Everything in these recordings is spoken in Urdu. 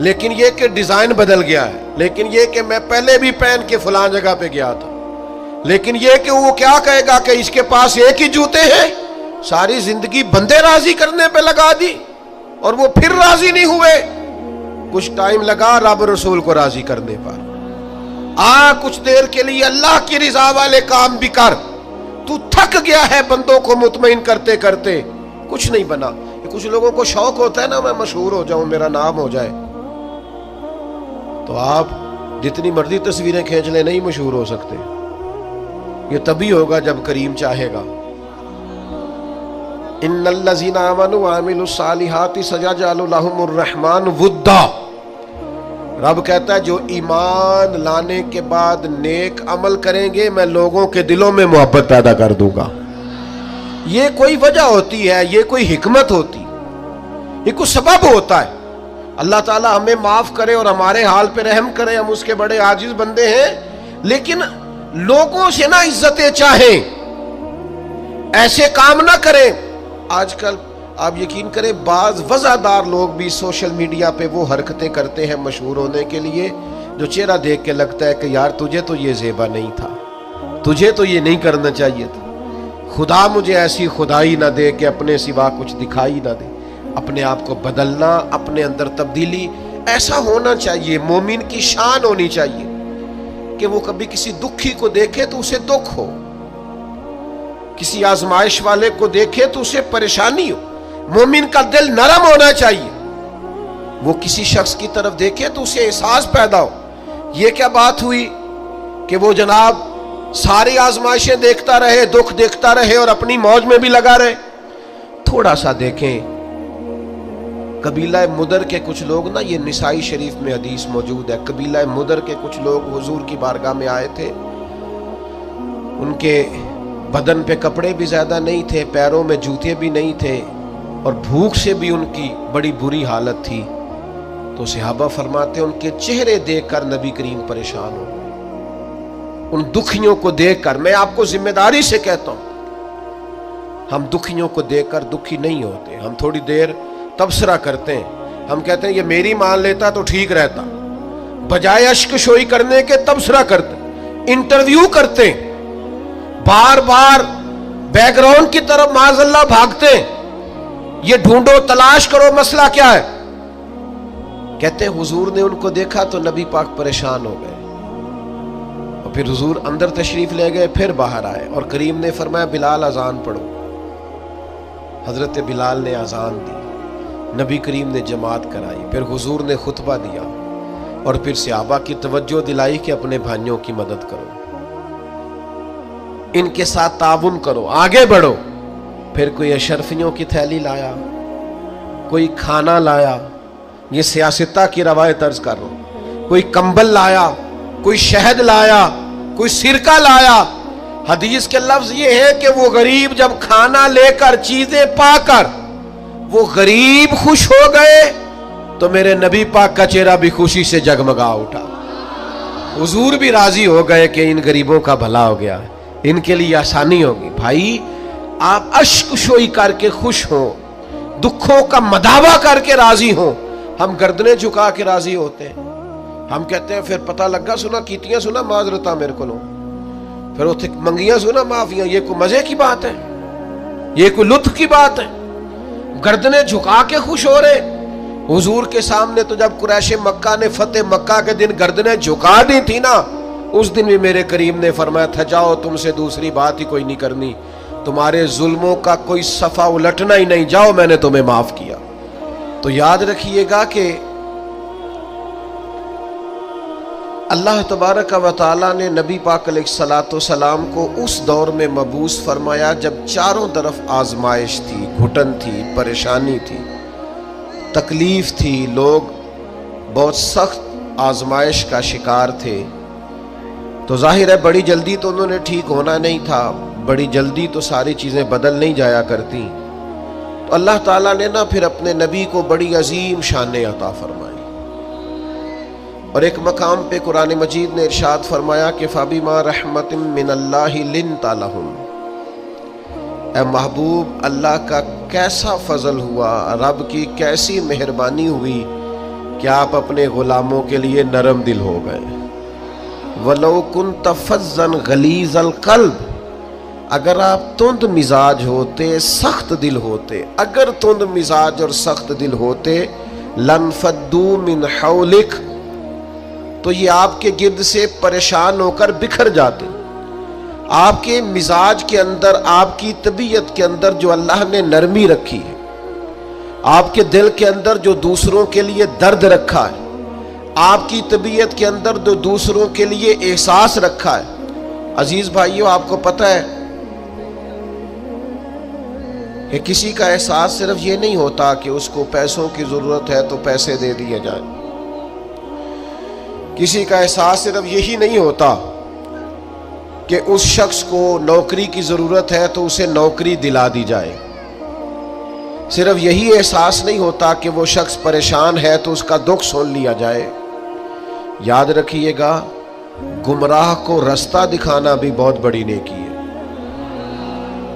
لیکن یہ کہ ڈیزائن بدل گیا ہے، لیکن یہ کہ میں پہلے بھی پہن کے فلاں جگہ پہ گیا تھا، لیکن یہ کہ وہ کیا کہے گا کہ اس کے پاس ایک ہی جوتے ہیں، ساری زندگی بندے راضی کرنے پہ لگا دی اور وہ پھر راضی نہیں ہوئے۔ کچھ ٹائم لگا رب رسول کو راضی کرنے پر، کچھ دیر کے لیے اللہ کی رضا والے کام بھی کر، تو تھک گیا ہے بندوں کو مطمئن کرتے کرتے، کچھ نہیں بنا۔ کچھ لوگوں کو شوق ہوتا ہے نا میں مشہور ہو جاؤں، میرا نام ہو جائے، تو آپ جتنی مرضی تصویریں کھینچ لیں نہیں مشہور ہو سکتے، یہ تبھی ہوگا جب کریم چاہے گا۔ ان الذین آمنوا وعملوا الصالحات سیجعل لهم الرحمن ودا، رب کہتا ہے جو ایمان لانے کے بعد نیک عمل کریں گے میں لوگوں کے دلوں میں محبت پیدا کر دوں گا۔ یہ کوئی وجہ ہوتی ہے، یہ کوئی حکمت ہوتی، یہ کوئی سبب ہوتا ہے۔ اللہ تعالی ہمیں معاف کرے اور ہمارے حال پہ رحم کرے، ہم اس کے بڑے عاجز بندے ہیں، لیکن لوگوں سے نہ عزتیں چاہیں، ایسے کام نہ کریں۔ آج کل آپ یقین کریں بعض وضعدار لوگ بھی سوشل میڈیا پہ وہ حرکتیں کرتے ہیں مشہور ہونے کے لیے جو چہرہ دیکھ کے لگتا ہے کہ یار تجھے تو یہ زیبا نہیں تھا، تجھے تو یہ نہیں کرنا چاہیے تھا، خدا مجھے ایسی خدائی نہ دے کہ اپنے سوا کچھ دکھائی نہ دے۔ اپنے آپ کو بدلنا، اپنے اندر تبدیلی، ایسا ہونا چاہیے۔ مومن کی شان ہونی چاہیے کہ وہ کبھی کسی دکھی کو دیکھے تو اسے دکھ ہو، کسی آزمائش والے کو دیکھے تو اسے پریشانی ہو۔ مومن کا دل نرم ہونا چاہیے، وہ کسی شخص کی طرف دیکھے تو اسے احساس پیدا ہو۔ یہ کیا بات ہوئی کہ وہ جناب ساری آزمائشیں دیکھتا رہے، دکھ دیکھتا رہے اور اپنی موج میں بھی لگا رہے۔ تھوڑا سا دیکھیں قبیلہ مدر کے کچھ لوگ نا، یہ نسائی شریف میں حدیث موجود ہے، قبیلہ مدر کے کچھ لوگ حضور کی بارگاہ میں آئے تھے، ان کے بدن پہ کپڑے بھی زیادہ نہیں تھے، پیروں میں جوتے بھی نہیں تھے، اور بھوک سے بھی ان کی بڑی بری حالت تھی۔ تو صحابہ فرماتے ان کے چہرے دیکھ کر نبی کریم پریشان ہو گئے، ان دکھیوں کو دیکھ کر۔ میں آپ کو ذمہ داری سے کہتا ہوں ہم دکھیوں کو دیکھ کر دکھی نہیں ہوتے، ہم تھوڑی دیر تبصرہ کرتے ہیں، ہم کہتے ہیں یہ میری مان لیتا تو ٹھیک رہتا، بجائے اشک شوئی کرنے کے تبصرہ کرتے، انٹرویو کرتے، بار بار بیک گراؤنڈ کی طرف معاذ اللہ بھاگتے، یہ ڈھونڈو تلاش کرو مسئلہ کیا ہے۔ کہتے ہیں حضور نے ان کو دیکھا تو نبی پاک پریشان ہو گئے، اور پھر حضور اندر تشریف لے گئے، پھر باہر آئے اور کریم نے فرمایا بلال اذان پڑھو۔ حضرت بلال نے اذان دی، نبی کریم نے جماعت کرائی، پھر حضور نے خطبہ دیا اور پھر صحابہ کی توجہ دلائی کہ اپنے بھائیوں کی مدد کرو، ان کے ساتھ تعاون کرو، آگے بڑھو۔ پھر کوئی اشرفیوں کی تھیلی لایا، کوئی کھانا لایا، یہ سیاستہ کی روایت عرض کر رہا ہوں، کوئی کمبل لایا، کوئی شہد لایا، کوئی سرکہ لایا۔ حدیث کے لفظ یہ ہے کہ وہ غریب جب کھانا لے کر چیزیں پا کر وہ غریب خوش ہو گئے تو میرے نبی پاک کا چہرہ بھی خوشی سے جگمگا اٹھا، حضور بھی راضی ہو گئے کہ ان غریبوں کا بھلا ہو گیا، ان کے لیے آسانی ہوگی۔ بھائی آپ اشک شوئی کر کے خوش ہوں، دکھوں کا مداوا کر کے راضی ہوں، ہم گردنیں جھکا کے راضی ہوتے ہیں۔ ہم کہتے ہیں پھر پتہ لگا سنا کیتیاں سنا معذرتاں میرے کو لو، پھر وہ منگیاں سنا معافیاں، یہ کوئی مزے کی بات ہے؟ یہ کوئی لطف کی بات ہے؟ گردنیں جھکا کے خوش ہو رہے۔ حضور کے سامنے تو جب قریش مکہ نے فتح مکہ کے دن گردنیں جھکا دی تھی نا، اس دن بھی میرے کریم نے فرمایا تھا جاؤ تم سے دوسری بات ہی کوئی نہیں کرنی، تمہارے ظلموں کا کوئی صفحہ الٹنا ہی نہیں، جاؤ میں نے تمہیں معاف کیا۔ تو یاد رکھیے گا کہ اللہ تبارک و تعالیٰ نے نبی پاک علیہ الصلوۃ والسلام کو اس دور میں مبعوث فرمایا جب چاروں طرف آزمائش تھی، گھٹن تھی، پریشانی تھی، تکلیف تھی، لوگ بہت سخت آزمائش کا شکار تھے۔ تو ظاہر ہے بڑی جلدی تو انہوں نے ٹھیک ہونا نہیں تھا، بڑی جلدی تو ساری چیزیں بدل نہیں جایا کرتی۔ تو اللہ تعالیٰ نے نا پھر اپنے نبی کو بڑی عظیم شانیں عطا فرمائی، اور ایک مقام پہ قرآن مجید نے ارشاد فرمایا کہ فَبِمَا رَحْمَةٍ مِّنَ اللَّهِ لِنْتَ لَهُمْ، اے محبوب اللہ کا کیسا فضل ہوا، رب کی کیسی مہربانی ہوئی کہ آپ اپنے غلاموں کے لیے نرم دل ہو گئے. وَلَوْ كُنْتَ فَظًّا غَلِيظَ الْقَلْبِ، اگر آپ تند مزاج ہوتے، سخت دل ہوتے، اگر تند مزاج اور سخت دل ہوتے، لَانْفَضُّوا مِنْ حَوْلِكَ، تو یہ آپ کے گرد سے پریشان ہو کر بکھر جاتے. آپ کے مزاج کے اندر، آپ کی طبیعت کے اندر جو اللہ نے نرمی رکھی ہے، آپ کے دل کے اندر جو دوسروں کے لیے درد رکھا ہے، آپ کی طبیعت کے اندر جو دوسروں کے لیے احساس رکھا ہے. عزیز بھائیو، آپ کو پتہ ہے کہ کسی کا احساس صرف یہ نہیں ہوتا کہ اس کو پیسوں کی ضرورت ہے تو پیسے دے دیے جائیں. کسی کا احساس صرف یہی نہیں ہوتا کہ اس شخص کو نوکری کی ضرورت ہے تو اسے نوکری دلا دی جائے. صرف یہی احساس نہیں ہوتا کہ وہ شخص پریشان ہے تو اس کا دکھ سن لیا جائے. یاد رکھیے گا، گمراہ کو رستہ دکھانا بھی بہت بڑی نیکی ہے.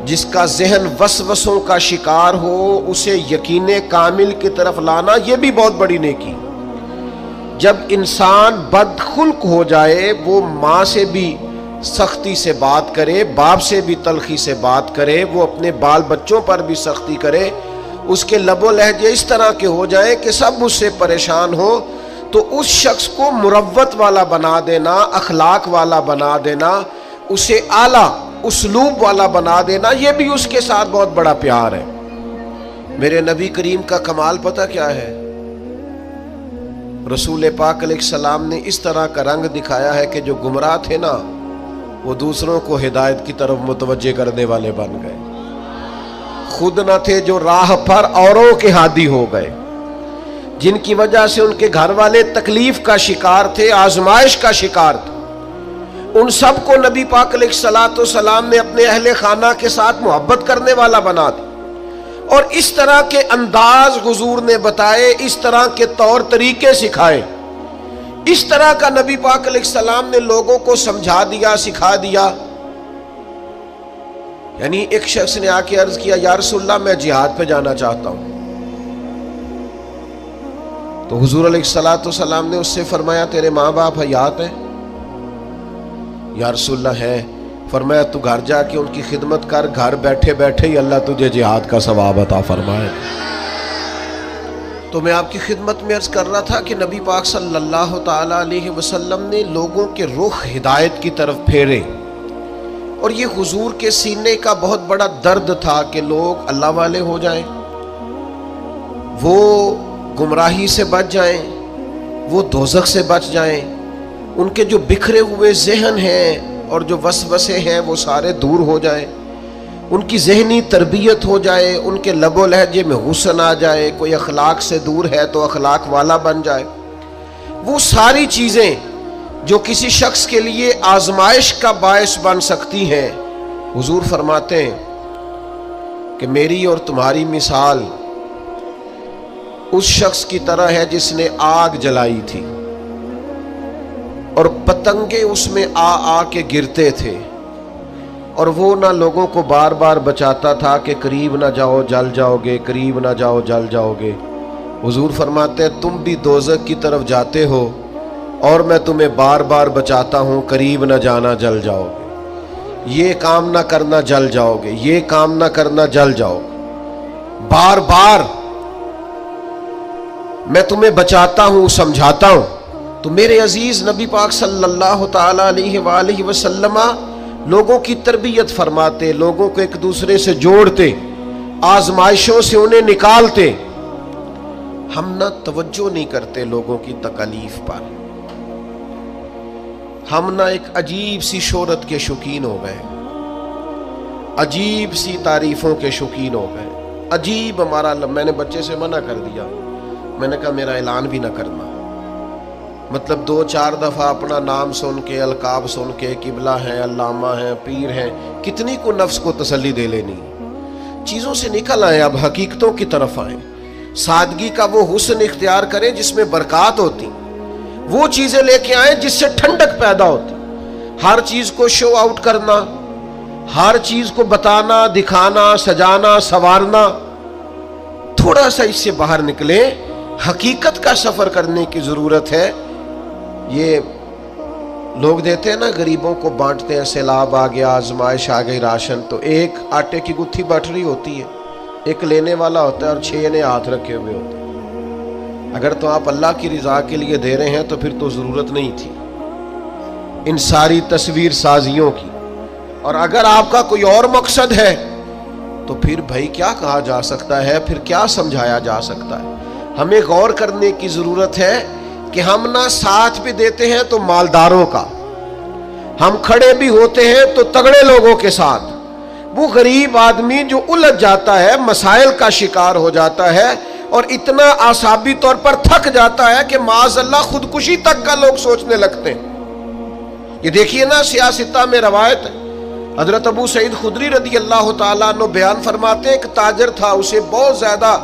جس کا ذہن وسوسوں کا شکار ہو، اسے یقین کامل کی طرف لانا، یہ بھی بہت بڑی نیکی. جب انسان بدخلق ہو جائے، وہ ماں سے بھی سختی سے بات کرے، باپ سے بھی تلخی سے بات کرے، وہ اپنے بال بچوں پر بھی سختی کرے، اس کے لب و لہجے اس طرح کے ہو جائیں کہ سب اس سے پریشان ہو، تو اس شخص کو مروت والا بنا دینا، اخلاق والا بنا دینا، اسے اعلیٰ اسلوب والا بنا دینا، یہ بھی اس کے ساتھ بہت بڑا پیار ہے. میرے نبی کریم کا کمال پتہ کیا ہے؟ رسول پاک علیہ السلام نے اس طرح کا رنگ دکھایا ہے کہ جو گمراہ تھے نا، وہ دوسروں کو ہدایت کی طرف متوجہ کرنے والے بن گئے. خود نہ تھے جو راہ پر اوروں کے ہادی ہو گئے. جن کی وجہ سے ان کے گھر والے تکلیف کا شکار تھے، آزمائش کا شکار تھے، ان سب کو نبی پاک علیہ السلام نے اپنے اہل خانہ کے ساتھ محبت کرنے والا بنا دیا. اور اس طرح کے انداز حضور نے بتائے، اس طرح کے طور طریقے سکھائے، اس طرح کا نبی پاک علیہ السلام نے لوگوں کو سمجھا دیا، سکھا دیا. یعنی ایک شخص نے آ کے عرض کیا، یا رسول اللہ میں جہاد پہ جانا چاہتا ہوں. تو حضور علیہ السلام نے اس سے فرمایا، تیرے ماں باپ حیات ہیں؟ یا رسول اللہ ہے. فرمایا تو گھر جا کے ان کی خدمت کر، گھر بیٹھے بیٹھے ہی اللہ تجھے جہاد کا ثواب عطا فرمائے. تو میں آپ کی خدمت میں عرض کر رہا تھا کہ نبی پاک صلی اللہ تعالی علیہ وسلم نے لوگوں کے رخ ہدایت کی طرف پھیرے، اور یہ حضور کے سینے کا بہت بڑا درد تھا کہ لوگ اللہ والے ہو جائیں، وہ گمراہی سے بچ جائیں، وہ دوزخ سے بچ جائیں، ان کے جو بکھرے ہوئے ذہن ہیں اور جو وسوسے ہیں وہ سارے دور ہو جائیں، ان کی ذہنی تربیت ہو جائے، ان کے لب و لہجے میں حسن آ جائے، کوئی اخلاق سے دور ہے تو اخلاق والا بن جائے. وہ ساری چیزیں جو کسی شخص کے لیے آزمائش کا باعث بن سکتی ہیں، حضور فرماتے ہیں کہ میری اور تمہاری مثال اس شخص کی طرح ہے جس نے آگ جلائی تھی اور پتنگے اس میں آ کے گرتے تھے، اور وہ نہ لوگوں کو بار بار بچاتا تھا کہ قریب نہ جاؤ جل جاؤ گے، قریب نہ جاؤ جل جاؤ گے. حضور فرماتے ہیں تم بھی دوزخ کی طرف جاتے ہو اور میں تمہیں بار بار بچاتا ہوں، قریب نہ جانا جل جاؤ گے، یہ کام نہ کرنا جل جاؤ گے، یہ کام نہ کرنا جل جاؤ گے. بار بار میں تمہیں بچاتا ہوں، سمجھاتا ہوں. تو میرے عزیز نبی پاک صلی اللہ تعالی علیہ وآلہ وسلم لوگوں کی تربیت فرماتے، لوگوں کو ایک دوسرے سے جوڑتے، آزمائشوں سے انہیں نکالتے. ہم نہ توجہ نہیں کرتے لوگوں کی تکالیف پر، ہم نہ ایک عجیب سی شہرت کے شوقین ہو گئے، عجیب سی تعریفوں کے شوقین ہو گئے. عجیب ہمارا، میں نے بچے سے منع کر دیا، میں نے کہا میرا اعلان بھی نہ کرنا. مطلب 2-4 دفعہ اپنا نام سن کے، القاب سن کے، قبلہ ہیں، علامہ ہیں، پیر ہیں، کتنی کو نفس کو تسلی دے لینی. چیزوں سے نکل آئیں، اب حقیقتوں کی طرف آئیں. سادگی کا وہ حسن اختیار کریں جس میں برکات ہوتی، وہ چیزیں لے کے آئیں جس سے ٹھنڈک پیدا ہوتی. ہر چیز کو شو آؤٹ کرنا، ہر چیز کو بتانا، دکھانا، سجانا، سنوارنا، تھوڑا سا اس سے باہر نکلیں. حقیقت کا سفر کرنے کی ضرورت ہے۔ یہ لوگ دیتے ہیں نا غریبوں کو بانٹتے ہیں، سیلاب آ گیا، آزمائش آ گئی، راشن، تو ایک آٹے کی گتھی بٹ رہی ہوتی ہے، ایک لینے والا ہوتا ہے اور 6 نے ہاتھ رکھے ہوئے ہوتے ہیں۔ اگر تو آپ اللہ کی رضا کے لیے دے رہے ہیں تو پھر تو ضرورت نہیں تھی ان ساری تصویر سازیوں کی، اور اگر آپ کا کوئی اور مقصد ہے تو پھر بھائی کیا کہا جا سکتا ہے، پھر کیا سمجھایا جا سکتا ہے۔ ہمیں غور کرنے کی ضرورت ہے کہ ہم نہ ساتھ بھی دیتے ہیں تو مالداروں کا، ہم کھڑے بھی ہوتے ہیں تو تگڑے لوگوں کے ساتھ۔ وہ غریب آدمی جو الجھ جاتا ہے، مسائل کا شکار ہو جاتا ہے اور اتنا اعصابی طور پر تھک جاتا ہے کہ معاذ اللہ خودکشی تک کا لوگ سوچنے لگتے ہیں۔ یہ دیکھیے نا سیاستہ میں روایت ہے، حضرت ابو سعید خدری رضی اللہ تعالیٰ عنہ بیان فرماتے ہیں، ایک تاجر تھا، اسے بہت زیادہ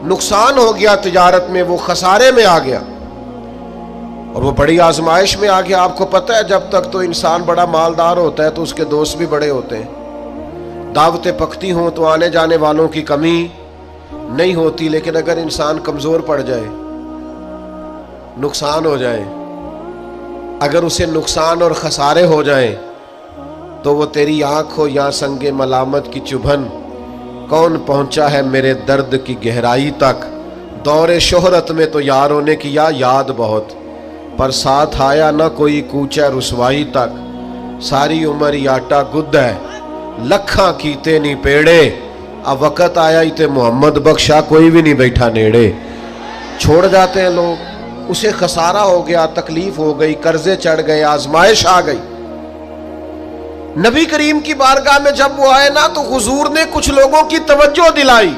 نقصان ہو گیا تجارت میں، وہ خسارے میں آ گیا اور وہ بڑی آزمائش میں آ گیا۔ آپ کو پتہ ہے جب تک تو انسان بڑا مالدار ہوتا ہے تو اس کے دوست بھی بڑے ہوتے ہیں، دعوتیں پکتی ہوں تو آنے جانے والوں کی کمی نہیں ہوتی، لیکن اگر انسان کمزور پڑ جائے، نقصان ہو جائے، اگر اسے نقصان اور خسارے ہو جائیں تو وہ تیری آنکھ ہو یا سنگ ملامت کی چبھن، کون پہنچا ہے میرے درد کی گہرائی تک، دور شہرت میں تو یاروں نے کیا یاد بہت، پر ساتھ آیا نہ کوئی کوچہ رسوائی تک، ساری عمر آٹا گد ہے لکھاں کیتے نہیں پیڑے، اب وقت آیا ہی تے محمد بخشا کوئی بھی نہیں بیٹھا نیڑے۔ چھوڑ جاتے ہیں لوگ، اسے خسارہ ہو گیا، تکلیف ہو گئی، قرضے چڑھ گئے، آزمائش آ گئی۔ نبی کریم کی بارگاہ میں جب وہ آئے نا تو حضور نے کچھ لوگوں کی توجہ دلائی۔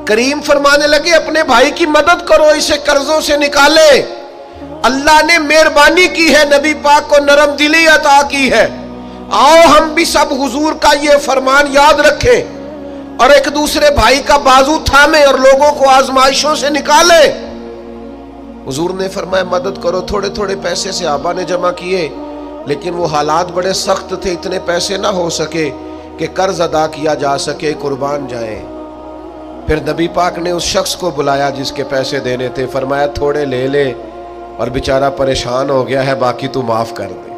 کریم فرمانے لگے اپنے بھائی کی مدد کرو، اسے قرضوں سے نکالے، اللہ نے مہربانی کی ہے، نبی پاک کو نرم دلی عطا کی ہے، آؤ ہم بھی سب حضور کا یہ فرمان یاد رکھیں اور ایک دوسرے بھائی کا بازو تھامیں اور لوگوں کو آزمائشوں سے نکالیں۔ حضور نے فرمایا مدد کرو، تھوڑے تھوڑے پیسے صحابہ نے جمع کیے، لیکن وہ حالات بڑے سخت تھے، اتنے پیسے نہ ہو سکے کہ قرض ادا کیا جا سکے، قربان جائیں۔ پھر نبی پاک نے اس شخص کو بلایا جس کے پیسے دینے تھے، فرمایا تھوڑے لے لے اور بیچارہ پریشان ہو گیا ہے، باقی تو معاف کر دے۔